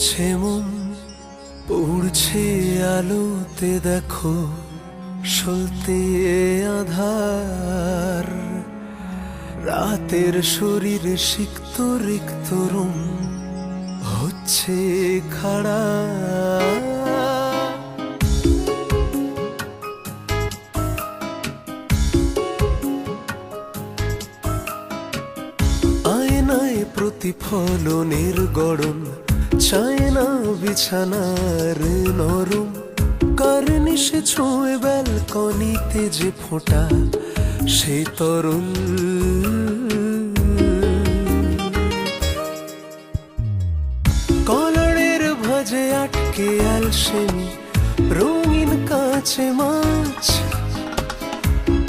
পড়ছে মন, পড়ছে আলোতে দেখো সলতে আধার। রাতের শরীর সিক্ত রিক্ত রুম হচ্ছে খাড়া। আয়নায় প্রতিফলনের গড়ন চায় না বিছানার নরম। কার্নিশে ছোঁয় ব্যালকনিতে যে ফোঁটা সে তরল। কলারের ভাঁজে আটকে আলসেমি রঙিন কাছে মাছ।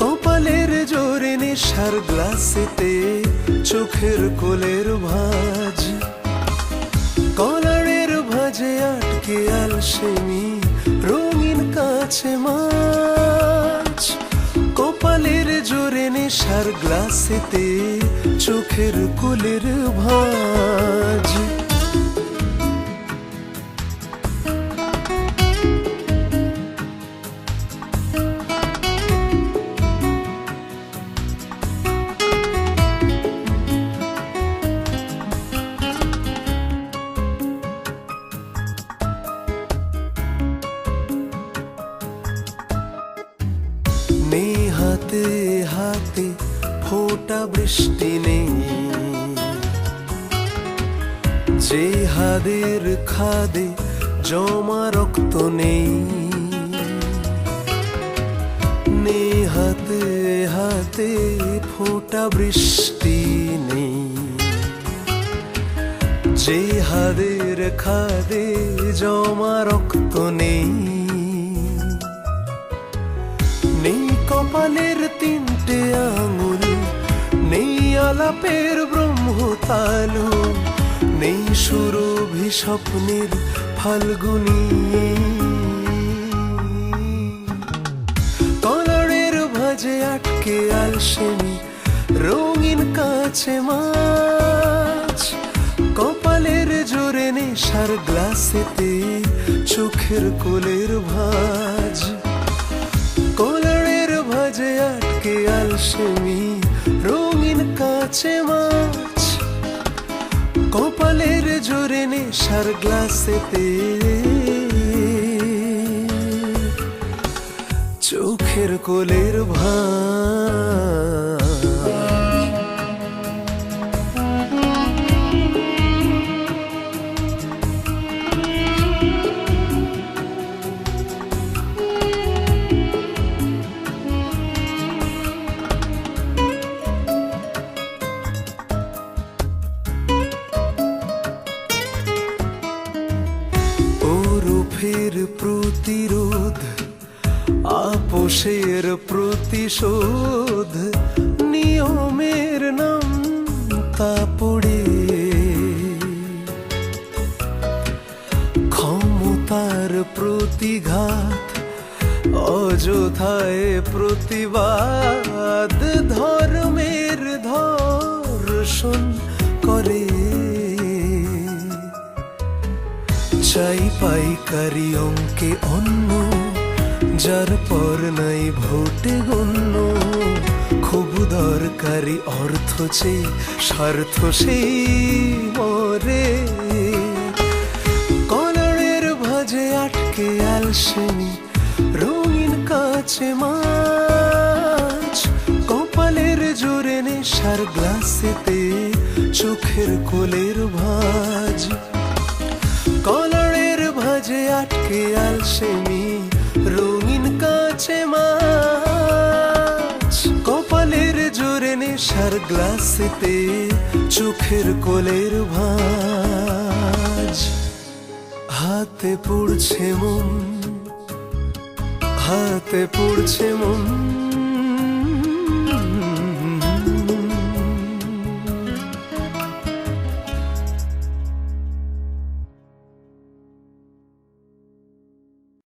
কপালের জোরে নেশার গ্লাসেতে চোখের কোলের ভাঁজ। কলারের ভাঁজে আটকে আলসেমি রঙিন কাছে মাছ। কপালের জোরে নেশার গ্লাসেতে চোখের কোলের ভাঁজ। নেই হাতে হাতে ফোঁটা বৃষ্টি নেই, যে হাদের খাদে জমা রক্ত নেই। নেই হাতে হাতে ফোঁটা বৃষ্টি নেই, যে হাদের খাদে জমা রক্ত নেই। নেই কপালের তিনটে আঙুল, নেই আলাপের ব্রহ্মতালু, নেই সুরভি স্বপ্নের ফাল্গুনী। কলারের ভাঁজে আটকে আলসেমি রঙিন কাছে মাছ। কপালের জোরে নেশার গ্লাসেতে চোখের কোলের ভাঁজ। কলারের ভাঁজে আটকে আলসেমি রঙিন কাছে মাছ। কপালের জোরে নেশার গ্লাসেতে চোখের কোলের ভাঁজ। ওরফের প্রতিরোধ, আপোষের প্রতিশোধ, নিয়মের নাম তা পড়ে। ক্ষমতার প্রতিঘাত, অযথায় প্রতিবাদ, ধর্মের ধর্ষণ করে। চাই পাইকারি অঙ্কে অন্ন, যার পর নাই ভোটে গণ্য। খুব দরকারি অর্থ চেয়ে স্বার্থ সেই মরে। কলারের ভাঁজে আটকে আলসেমি রঙিন কাছে মাছ। কপালের জোরে নেশার গ্লাসেতে চোখের কোলের ভাঁজ। কলারের ভাঁজে আটকে আলসেমি রঙিন কাছে মাছ। কপালের জোরে নেশার গ্লাসেতে চোখের কোলের ভাঁজ। হাতে পড়ছে মন, হাতে পড়ছে মন।